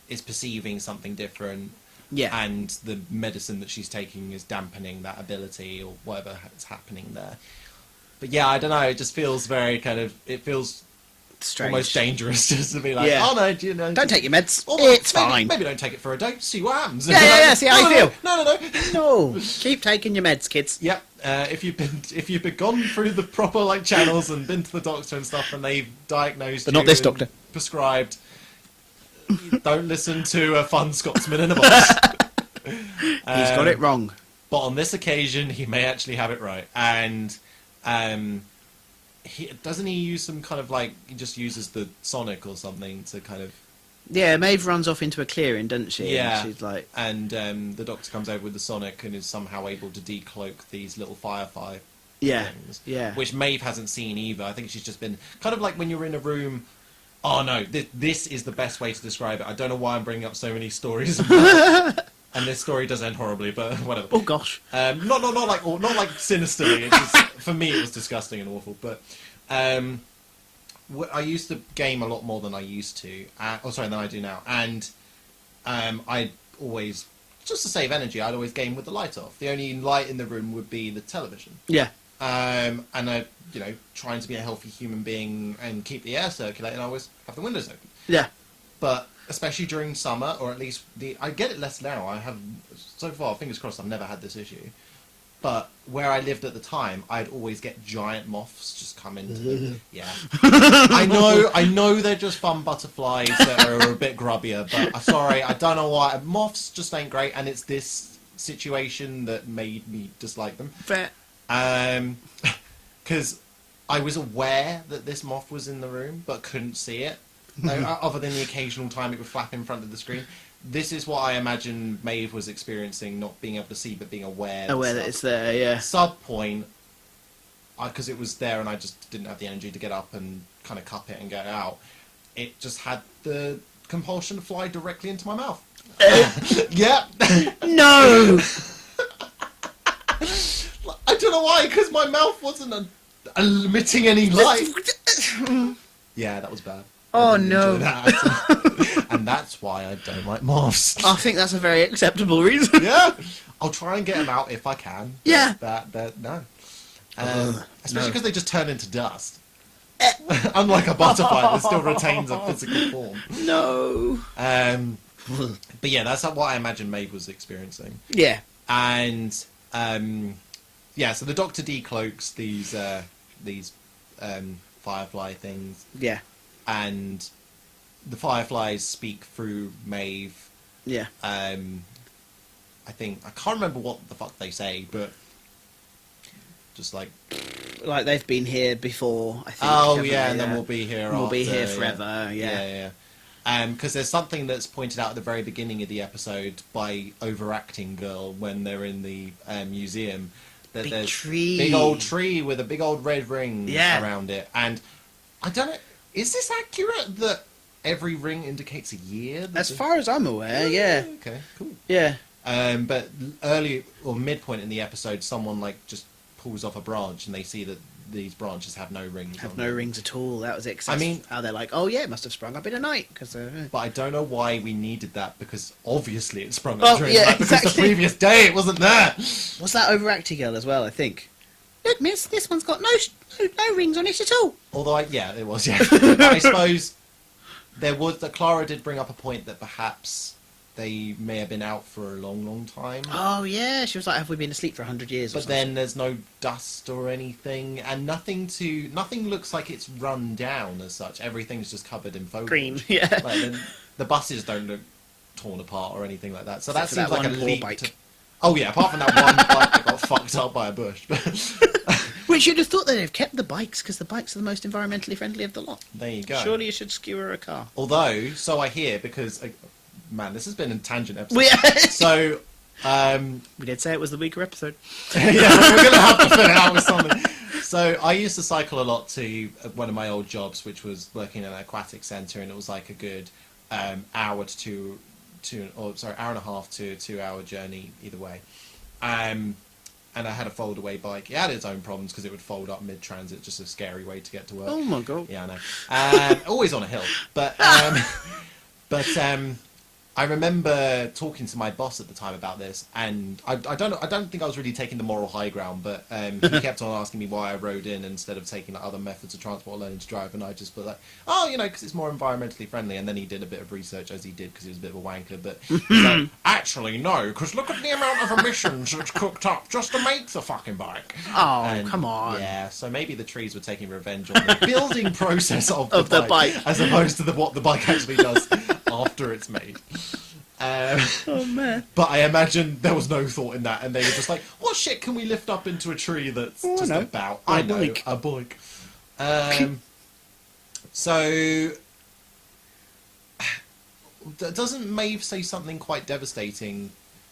is perceiving something different. Yeah. And the medicine that she's taking is dampening that ability or whatever is happening there. But yeah, I don't know. It just feels very kind of. It feels strange. Almost dangerous just to be like, oh no, do you know? Don't take your meds. Or It's fine. Maybe don't take it for a dose. See what happens. Yeah, see how you feel. No. No, keep taking your meds, kids. Yep. If you've been gone through the proper like channels and been to the doctor and stuff, and they've diagnosed, But you not this and doctor. Prescribed. Don't listen to a fun Scotsman in a box. He's got it wrong. But on this occasion, he may actually have it right. And doesn't he use some kind of like, he just uses the sonic or something to kind of. Yeah, Maeve runs off into a clearing, doesn't she? Yeah. And she's like, and the doctor comes over with the sonic and is somehow able to decloak these little firefly things. Yeah. Which Maeve hasn't seen either. I think she's just been kind of like when you're in a room. Oh no, this is the best way to describe it. I don't know why I'm bringing up so many stories. And this story does end horribly, but whatever. Oh gosh. Not like sinisterly. It's just, for me, it was disgusting and awful. But I used to game a lot more than I used to. Than I do now. And I'd always, just to save energy, I'd always game with the light off. The only light in the room would be the television. Yeah. And I, trying to be a healthy human being and keep the air circulating, I always have the windows open. Yeah. But especially during summer, or at least I get it less now. I have, so far, fingers crossed, I've never had this issue. But where I lived at the time, I'd always get giant moths just come into the... Yeah. I know they're just fun butterflies that are a bit grubbier, but I'm sorry, I don't know why. Moths just ain't great, and it's this situation that made me dislike them. Fair. Because I was aware that this moth was in the room, but couldn't see it. Other than the occasional time it would flap in front of the screen. This is what I imagine Maeve was experiencing, not being able to see, but being aware. Aware that it's there, yeah. Sub point, because it was there and I just didn't have the energy to get up and kind of cup it and get it out, it just had the compulsion to fly directly into my mouth. Yeah. No! I don't know why, because my mouth wasn't emitting any light. Yeah, that was bad. Oh no. And that's why I don't like moths. I think that's a very acceptable reason. Yeah. I'll try and get them out if I can. Yeah. No. Especially because they just turn into dust. Unlike a butterfly that still retains a physical form. No. But yeah, that's what I imagine Maeve was experiencing. Yeah. And so the Doctor decloaks these firefly things. Yeah. And the fireflies speak through Maeve. Yeah. I think I can't remember what the fuck they say, but just like they've been here before, I think. Oh yeah, and then we'll be here. We'll be after, here forever. Yeah. Because there's something that's pointed out at the very beginning of the episode by overacting girl when they're in the museum. That Big there's tree. big old tree with a big old red ring Yeah. around it, and I don't know. Is this accurate that every ring indicates a year? As far as I'm aware, yeah. Okay, cool. Yeah. But early or midpoint in the episode, someone like just pulls off a branch, and they see that these branches have no rings. Have on no them. rings at all. That was it. 'Cause I mean- how they're like, oh yeah, it must have sprung up in a night. Cause, But I don't know why we needed that, because obviously it sprung Well, up during yeah, the night, because exactly. the previous day it wasn't there. was that overacting girl as well? I think. Look, miss, this one's got no rings on it at all. Although, yeah, it was, yeah. But I suppose Clara did bring up a point that perhaps they may have been out for a long, long time. Oh, yeah. She was like, have we been asleep for 100 years or But something? then there's no dust or anything, and nothing looks like it's run down as such. Everything's just covered in foliage. Green, yeah. Like, the buses don't look torn apart or anything like that. So that Except seems for that like a one poor leap. bike. Oh yeah, apart from that one bike that got fucked up by a bush. Which you'd have thought they'd have kept the bikes, because the bikes are the most environmentally friendly of the lot. There you go. Surely you should skewer a car. Although, so I hear, because man, this has been a tangent episode. So, we did say it was the weaker episode. yeah, we're gonna have to fill it out with something. So I used to cycle a lot to one of my old jobs, which was working in an aquatic centre, and it was like a good hour and a half to 2 hour journey either way. And I had a fold-away bike. It had its own problems because it would fold up mid-transit, just a scary way to get to work. Oh my god. Yeah, I know. Always on a hill. But I remember talking to my boss at the time about this, and I don't think I was really taking the moral high ground, but he kept on asking me why I rode in instead of taking like, other methods of transport, learning to drive, and I just was like, oh, because it's more environmentally friendly. And then he did a bit of research, as he did, because he was a bit of a wanker, but he's like, actually, no, because look at the amount of emissions that's cooked up just to make the fucking bike. Oh, And, come on. Yeah, so maybe the trees were taking revenge on the building process of the bike. as opposed to what the bike actually does after it's made. Oh man. But I imagine there was no thought in that, and they were just like, what shit can we lift up into a tree that's just no. about... A bike. A bike. So... Doesn't Maeve say something quite devastating?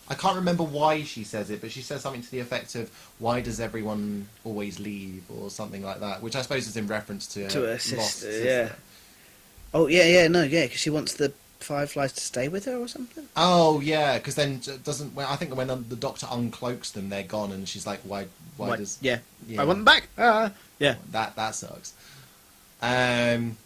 I can't remember why she says it, but she says something to the effect of, why does everyone always leave, or something like that, which I suppose is in reference to To her lost sister, yeah. Oh, yeah, because she wants the fireflies to stay with her or something? Oh yeah, because then I think when the doctor uncloaks them, they're gone, and she's like, why does... Yeah. Yeah. I want them back. Yeah. That sucks. And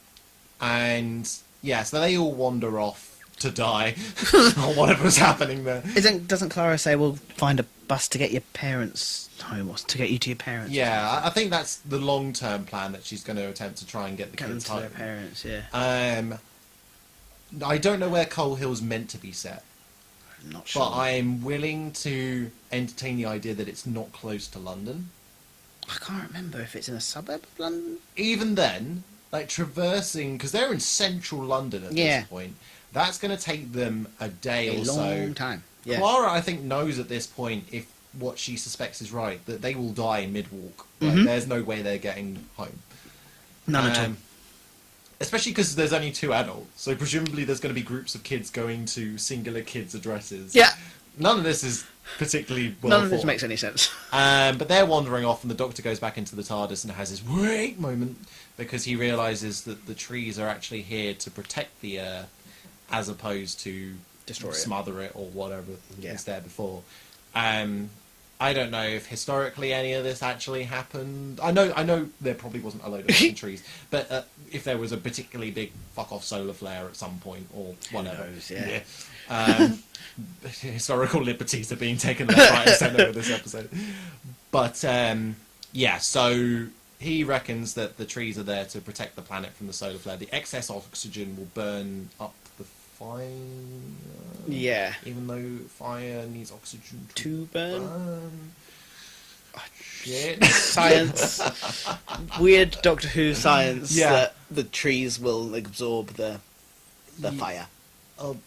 yeah, so they all wander off to die or whatever's happening there. Doesn't Clara say we'll find a bus to get your parents home, or to get you to your parents? Yeah, I think that's the long-term plan, that she's going to attempt to try and get the Get them kids to home. their parents, yeah. I don't know where Coal Hill's meant to be set, I'm not sure. but I'm willing to entertain the idea that it's not close to London. I can't remember if it's in a suburb of London. Even then, like traversing, because they're in central London at Yeah. this point, that's going to take them a day A or long so. time. Yeah. Clara, I think, knows at this point, if what she suspects is right, that they will die mid-walk. Like, there's no way they're getting home. None at all. Especially because there's only 2 adults, so presumably there's going to be groups of kids going to singular kids' addresses. Yeah. None of this is particularly well None of this thought. makes any sense. But they're wandering off, and the Doctor goes back into the TARDIS and has this wait moment, because he realises that the trees are actually here to protect the Earth, as opposed to Destroy it. smother it or whatever Yeah. was there before. I don't know if historically any of this actually happened. I know there probably wasn't a load of fucking trees, but if there was a particularly big fuck off solar flare at some point or whatever, knows, yeah. historical liberties are being taken left, right, and centre with this episode. But yeah, so he reckons that the trees are there to protect the planet from the solar flare. The excess oxygen will burn up the fire. Yeah. Even though fire needs oxygen To burn? Shit. Science. Weird Doctor Who science Yeah. that the trees will absorb the fire Oh,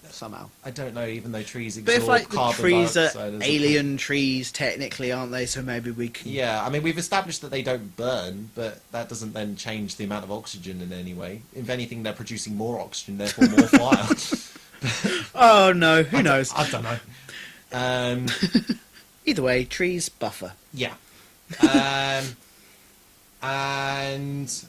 somehow. I don't know. Even though trees But absorb if like the carbon trees dioxide are as a- alien trees technically, aren't they? So maybe we can... Yeah, I mean, we've established that they don't burn, but that doesn't then change the amount of oxygen in any way. If anything, they're producing more oxygen, therefore more fire. Oh no, who knows? I don't know. Either way, trees buffer. Yeah. And...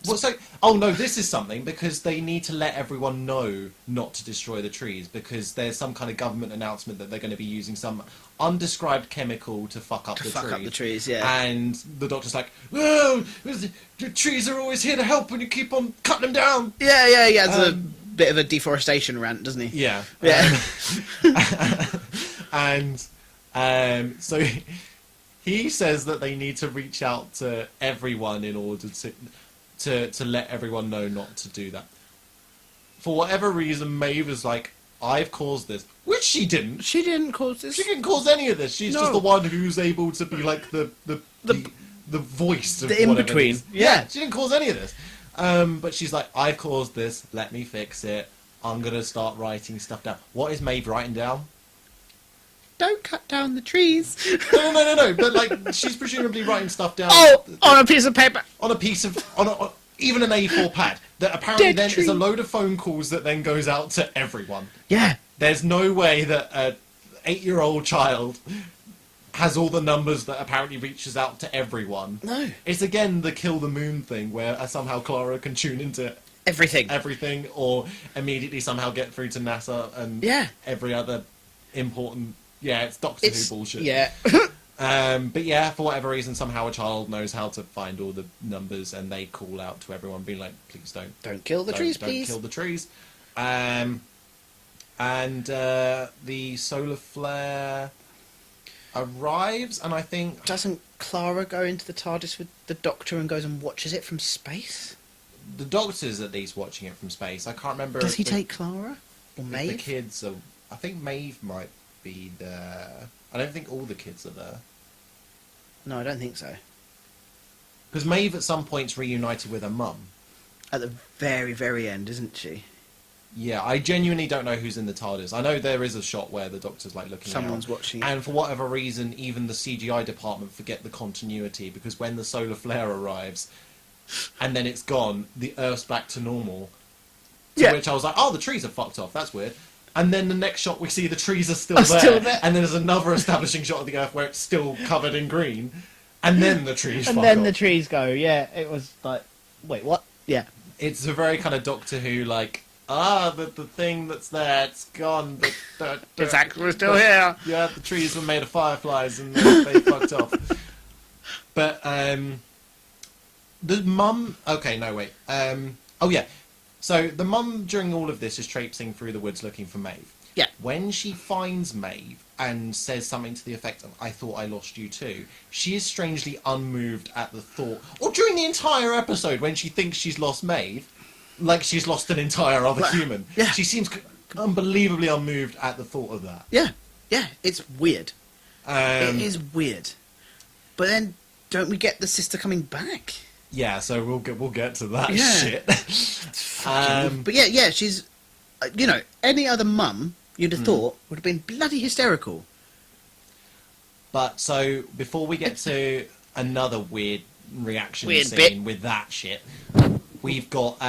Well, so... Oh, no, this is something, because they need to let everyone know not to destroy the trees, because there's some kind of government announcement that they're going to be using some undescribed chemical to fuck up the fuck trees. up the trees, yeah. And the Doctor's like, oh, the trees are always here to help when you keep on cutting them down. Yeah. It's a bit of a deforestation rant, doesn't he? Yeah. Yeah. And so he says that they need to reach out to everyone in order to let everyone know not to do that. For whatever reason, Maeve is like, I've caused this. Which she didn't. She didn't cause this. She didn't cause any of this. She's No. just the one who's able to be like the voice of The whatever in-between. it is. Yeah. She didn't cause any of this. But she's like, I've caused this. Let me fix it. I'm going to start writing stuff down. What is Maeve writing down? Don't cut down the trees. No. But like, she's presumably writing stuff down. Oh, on a piece of paper. On a piece of... on even an A4 pad. That apparently Dead then tree. is a load of phone calls that then goes out to everyone. Yeah. There's no way that a 8-year-old child has all the numbers that apparently reaches out to everyone. No. It's again the kill the moon thing where somehow Clara can tune into Everything. or immediately somehow get through to NASA and Yeah. every other important... Yeah, it's Doctor Who bullshit. Yeah. But yeah, for whatever reason, somehow a child knows how to find all the numbers and they call out to everyone being like, please Don't kill the trees, please. Don't kill the trees. The solar flare arrives, and I think Doesn't Clara go into the TARDIS with the Doctor and goes and watches it from space? the Doctor's at least watching it from space. I can't remember. Does if he the- take Clara? Or if Maeve? the kids are. I think Maeve might be there. I don't think all the kids are there. No, I don't think so. Because Maeve at some point's reunited with her mum. At the very, very end, isn't she? Yeah, I genuinely don't know who's in the TARDIS. I know there is a shot where the Doctor's like looking Someone's out. watching. And for whatever reason, even the CGI department forget the continuity, because when the solar flare arrives, and then it's gone, the Earth's back to normal. To Yeah. which I was like, oh, the trees are fucked off, that's weird. And then the next shot, we see the trees are still Are there. still there. And then there's another establishing shot of the Earth where it's still covered in green. And then the trees And fuck then off. the trees go, yeah, it was like, wait, what? Yeah. It's a very kind of Doctor Who, like, the thing that's there, it's gone. But, It's actually still here. Yeah, the trees were made of fireflies and they fucked off. But, the mum... Okay, no, wait. Oh, yeah. So, the mum, during all of this, is traipsing through the woods looking for Maeve. Yeah. When she finds Maeve and says something to the effect of, I thought I lost you too, she is strangely unmoved at the thought... Or during the entire episode, when she thinks she's lost Maeve, like she's lost an entire other human. Yeah. She seems unbelievably unmoved at the thought of that. Yeah. Yeah, it's weird. It Um, is weird. But then, don't we get the sister coming back? Yeah, so we'll get to that Yeah. shit. But yeah, she's... You know, any other mum, you'd have thought, would have been bloody hysterical. But so before we get to another weird reaction Weird scene bit. with that shit, we've got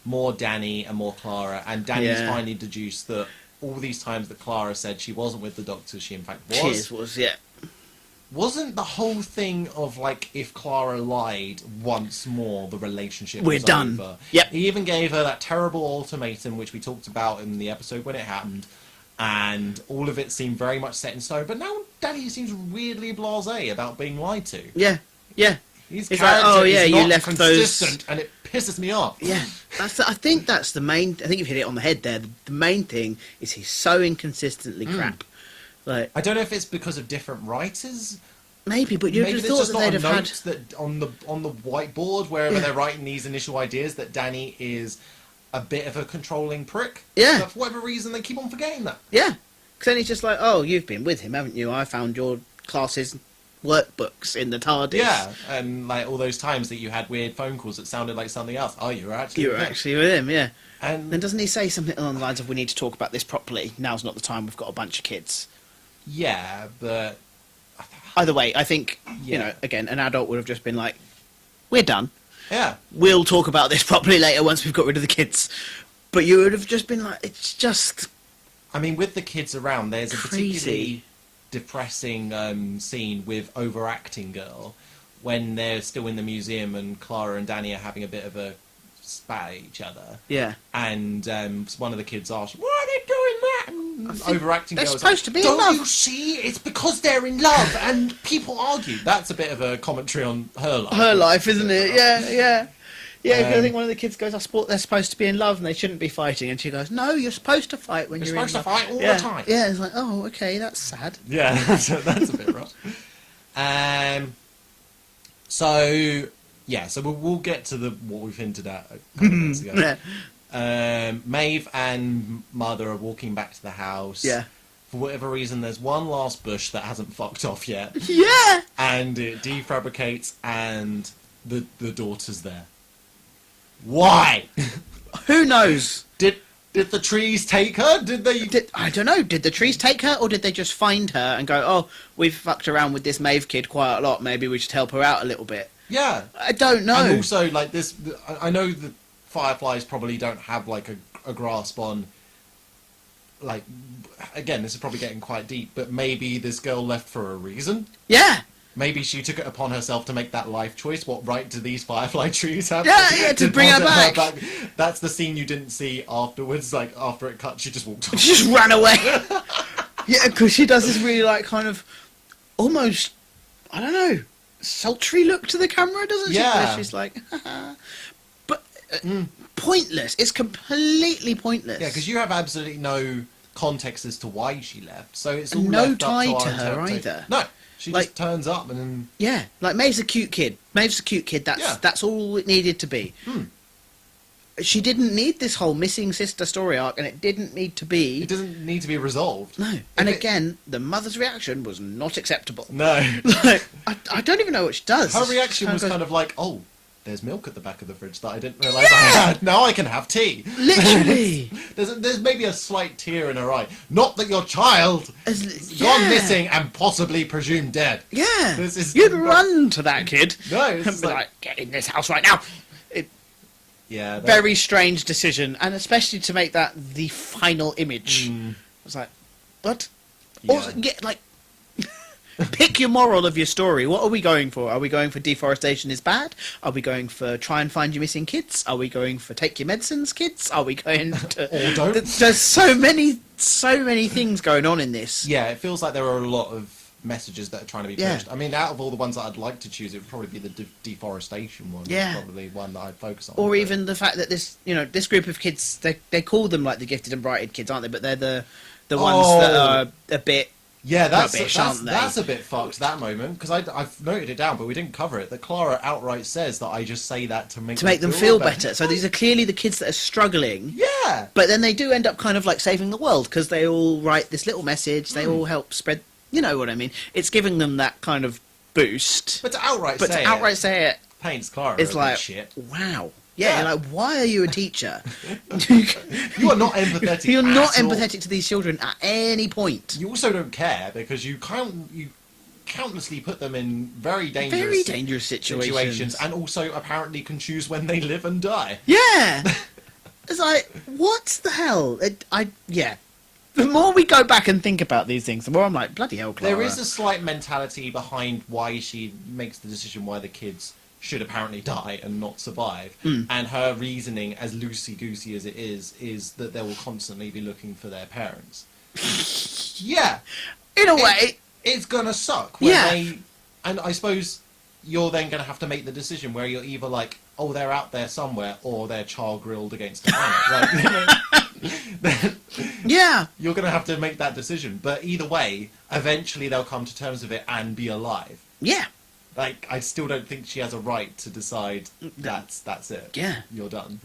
more Danny and more Clara, and Danny's Yeah. finally deduced that all these times that Clara said she wasn't with the Doctor, she in fact was. Cheers was, yeah. Wasn't the whole thing of like if Clara lied once more, the relationship We're was done. over? Yep. He even gave her that terrible ultimatum, which we talked about in the episode when it happened, and all of it seemed very much set in stone. But now Danny seems weirdly blasé about being lied to. Yeah, yeah. His It's like, character oh, yeah, is you not left consistent, and it pisses me off. Yeah, I think that's the main... I think you've hit it on the head there. The main thing is he's so inconsistently crap. Like, I don't know if it's because of different writers. maybe, but you'd Maybe have there's thought just that not they'd a have had... note that on the whiteboard wherever Yeah. they're writing these initial ideas that Danny is a bit of a controlling prick. Yeah. But for whatever reason, they keep on forgetting that. Yeah, because then he's just like, oh, you've been with him, haven't you? I found your class's workbooks in the TARDIS. Yeah, and like all those times that you had weird phone calls that sounded like something else. Oh, you were actually. You were with him. actually with him, yeah. And Then doesn't he say something along the lines of, we need to talk about this properly, now's not the time, we've got a bunch of kids. yeah, but Either way, I think, you Yeah. know, again, an adult would have just been like, we're done. yeah, We'll talk about this properly later once we've got rid of the kids. But you would have just been like, it's just... I mean, with the kids around, there's a Crazy. particularly depressing scene with overacting girl when they're still in the museum and Clara and Danny are having a bit of a spat at each other. Yeah. And one of the kids asks, "Why are they doing that?" And think overacting they're girl's supposed to be in "Don't love." you see? It's because they're in love, and people argue." That's a bit of a commentary on her life. Her life, isn't it? Yeah, yeah. Yeah, 'cause I think one of the kids goes, they're supposed to be in love and they shouldn't be fighting. And she goes, no, you're supposed to fight when You're you're in supposed to love. fight all Yeah. the time. Yeah, it's like, oh, okay, that's sad. Yeah, that's a bit rough. So we'll get to what we've hinted at a couple of minutes ago. Yeah. Maeve and Mother are walking back to the house. Yeah. For whatever reason, there's one last bush that hasn't fucked off yet. Yeah! And it defabricates, and the daughter's there. Why? Who knows? Did the trees take her? Did they? I don't know. Did the trees take her, or did they just find her and go, oh, we've fucked around with this Maeve kid quite a lot, maybe we should help her out a little bit? Yeah. I don't know. And also, like, this... I know the Fireflies probably don't have, like, a grasp on... Like, again, this is probably getting quite deep, but maybe this girl left for a reason? Yeah! Maybe she took it upon herself to make that life choice. What right do these firefly trees have? Yeah, to bring her deposit back. That's the scene you didn't see afterwards. Like, after it cut, she just walked off. She just ran away. Yeah, because she does this really, like, kind of almost, I don't know, sultry look to the camera, doesn't she? Yeah. Where she's like, haha. But pointless. It's completely pointless. Yeah, because you have absolutely no context as to why she left. So it's all No left up tie to to our her interpretation. either. No, she Like- just turns up and then... Yeah, like Maeve's a cute kid. Maeve's a cute kid. That's all it needed to be. She didn't need this whole missing sister story arc, and it didn't need to be. It doesn't need to be resolved. No. And again, the mother's reaction was not acceptable. No. Like, I don't even know what she does. Her She reaction was goes, kind of like, oh, there's milk at the back of the fridge that I didn't realise I had. Now I can have tea. Literally. There's maybe a slight tear in her eye. Not that your child As- gone yeah. missing and possibly presumed dead. Yeah. This is- You'd run to that kid. No, it's And be like- like, get in this house right now. Yeah. that- Very strange decision, and especially to make that the final image. I was like, what? Yeah. Also, pick your moral of your story. What are we going for? Are we going for deforestation is bad? Are we going for try and find your missing kids? Are we going for take your medicines, kids? Are we going to... Or don't. There's so many things going on in this. Yeah, it feels like there are a lot of messages that are trying to be Yeah. pushed. I mean, out of all the ones that I'd like to choose, it would probably be the deforestation one. Yeah. Probably one that I'd focus on. Or but- even the fact that this group of kids, they call them like the gifted and brighted kids, aren't they? But they're the ones that are a bit... Yeah, rubbish, aren't they? that's a bit fucked, that moment, because I've noted it down, but we didn't cover it, that Clara outright says that I just say that to make them feel better. So these are clearly the kids that are struggling. Yeah! But then they do end up kind of like saving the world because they all write this little message. They all help spread. You know what I mean? It's giving them that kind of boost. But to outright But say to outright it say it, paints Clara it's as like, shit. wow. Yeah, Yeah. you're like, why are you a teacher? You are not empathetic. You're not at all. empathetic to these children at any point. You also don't care because you countlessly put them in very dangerous, Very dangerous situations. and also apparently can choose when they live and die. Yeah. It's like, what the hell? Yeah. The more we go back and think about these things, the more I'm like, bloody hell, Clara. There is a slight mentality behind why she makes the decision why the kids should apparently die and not survive. And her reasoning, as loosey-goosey as it is that they will constantly be looking for their parents. Yeah. In a way, It's gonna suck. When Yeah. and I suppose you're then gonna have to make the decision where you're either like, oh, they're out there somewhere, or they're char grilled against a planet. Like, yeah. you're gonna have to make that decision. But either way, eventually they'll come to terms with it and be alive. Yeah. Like, I still don't think she has a right to decide that's it. Yeah. You're done.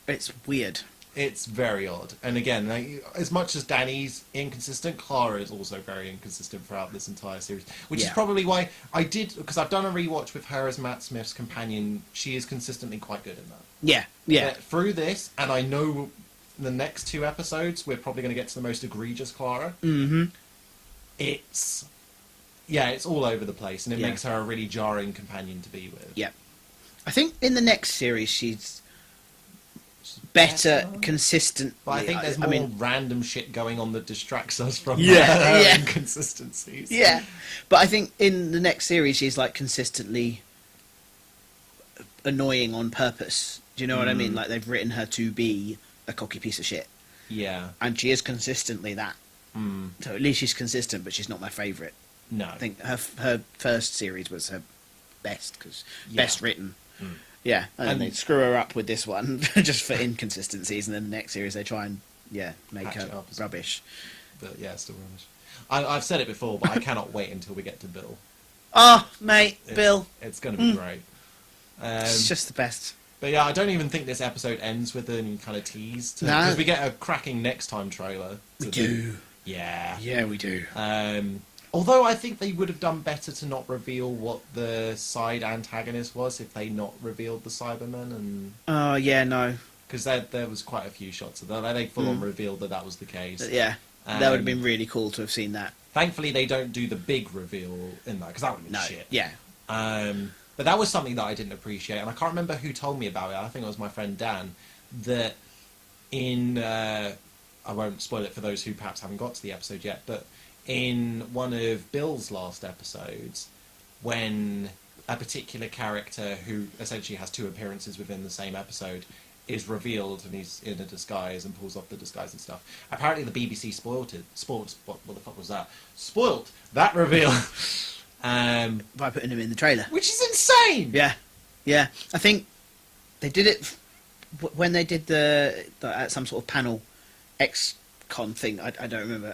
It's weird. It's very odd. And again, like, as much as Danny's inconsistent, Clara is also very inconsistent throughout this entire series. Which is Yeah. probably why because I've done a rewatch with her as Matt Smith's companion, she is consistently quite good in that. Yeah. Yeah. But through this, and I know the next two episodes, we're probably going to get to the most egregious Clara. Mm-hmm. It's all over the place, and it Yeah. makes her a really jarring companion to be with. Yeah. I think in the next series she's better consistent. But I think there's more random shit going on that distracts us from Yeah, her yeah. inconsistencies. Yeah. But I think in the next series she's like consistently annoying on purpose. Do you know what I mean? Like they've written her to be a cocky piece of shit. Yeah. And she is consistently that. Mm. So at least she's consistent, but she's not my favourite. No. I think her first series was her best, because Yeah. best written. Yeah, and then And- they screw her up with this one just for inconsistencies, and then the next series they try and make Patch it her up as well. rubbish. But yeah, it's still rubbish. I've said it before, but I cannot wait until we get to Bill. Oh, mate, Bill, It's going to be great. it's just the best. But yeah, I don't even think this episode ends with any kind of tease. No. Because we get a cracking next time trailer. We do. Yeah. Yeah, we do. Although I think they would have done better to not reveal what the side antagonist was if they not revealed the Cybermen, and Oh, yeah, no. because there was quite a few shots of that. They full on revealed that was the case. Yeah, that would have been really cool to have seen that. Thankfully, they don't do the big reveal in that because that would have been No, shit. yeah. But that was something that I didn't appreciate, and I can't remember who told me about it. I think it was my friend Dan. That in I won't spoil it for those who perhaps haven't got to the episode yet, but in one of Bill's last episodes, when a particular character who essentially has two appearances within the same episode is revealed, and he's in a disguise and pulls off the disguise and stuff. Apparently, the BBC spoilt what the fuck was that? Spoilt that reveal. By putting him in the trailer. Which is insane. Yeah, yeah. I think they did it when they did at some sort of panel ex-con thing. I don't remember.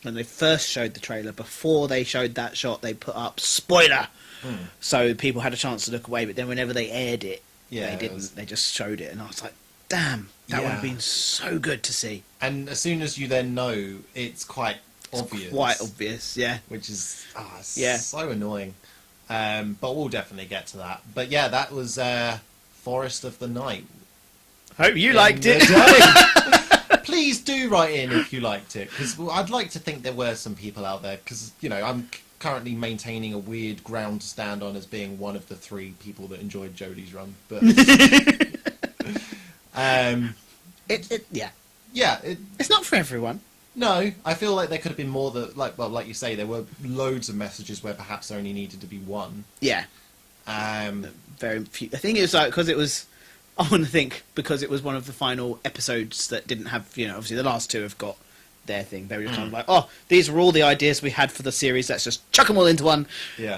When they first showed the trailer, before they showed that shot, they put up spoiler, so people had a chance to look away. But then whenever they aired it, they didn't. They just showed it, and I was like, "Damn, that would have been so good to see." And as soon as you then know, it's quite obvious. Quite obvious, yeah. Which is Yeah. so annoying. But we'll definitely get to that. But yeah, that was Forest of the Night. Hope you In liked the it. day. Please do write in if you liked it, because I'd like to think there were some people out there, because, you know, I'm currently maintaining a weird ground to stand on as being one of the 3 people that enjoyed Jodie's run. But yeah, It's not for everyone. no, I feel like there could have been more that, like you say, there were loads of messages where perhaps there only needed to be one. Yeah, very few. I think it was like because it was. I want to think because it was one of the final episodes that didn't have, obviously the last 2 have got their thing. They were just kind of like, oh, these are all the ideas we had for the series. Let's just chuck them all into one,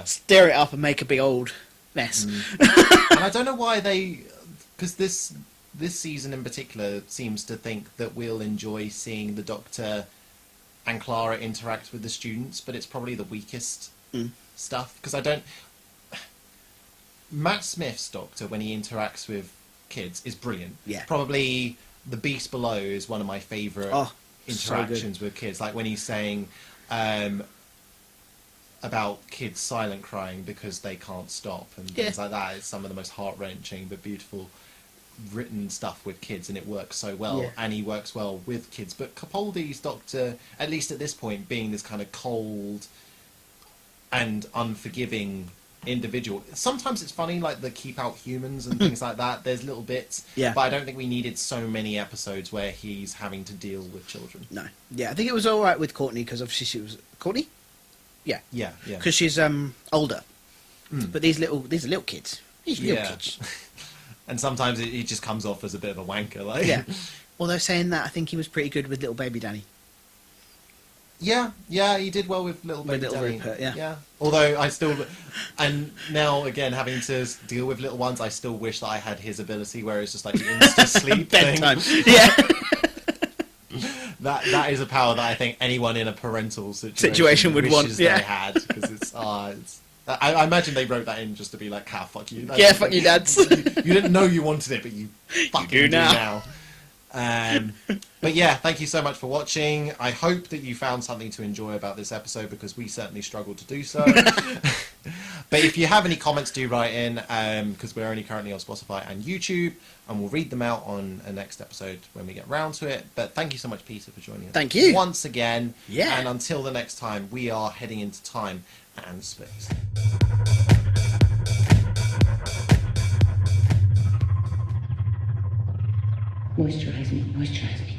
stir it up, and make a big old mess. And I don't know why because this season in particular seems to think that we'll enjoy seeing the Doctor and Clara interact with the students, but it's probably the weakest stuff, because I don't. Matt Smith's Doctor, when he interacts with kids, is brilliant. Yeah. Probably The Beast Below is one of my favourite interactions so with kids. Like when he's saying about kids silent crying because they can't stop and things like that. It's some of the most heart-wrenching but beautiful written stuff with kids, and it works so well. Yeah. And he works well with kids. But Capaldi's Doctor, at least at this point, being this kind of cold and unforgiving individual. Sometimes it's funny, like the keep out humans and things like that. There's little bits, but I don't think we needed so many episodes where he's having to deal with children. No, yeah, I think it was all right with Courtney because obviously she was Courtney. Yeah, because she's older. But these are little kids. These little kids. And sometimes he just comes off as a bit of a wanker, like. Yeah. Although saying that, I think he was pretty good with little baby Danny. Yeah, he did well with little baby Little Danny. Rupert, yeah. Although I still, and now again having to deal with little ones, I still wish that I had his ability where it's just like the insta sleep thing. Bedtime. Yeah. That is a power that I think anyone in a parental Situation would want. wishes Yeah. they had, because it's. I imagine they wrote that in just to be like, fuck you. Yeah, fuck you, dads. You didn't know you wanted it, but you fucking do do now. But yeah, thank you so much for watching. I hope that you found something to enjoy about this episode, because we certainly struggled to do so. But if you have any comments, do write in, because we're only currently on Spotify and YouTube, and we'll read them out on a next episode when we get round to it. But thank you so much, Peter, for joining us. Thank you. Once again. Yeah. And until the next time, we are heading into time and space. Moisturize me, moisturize me.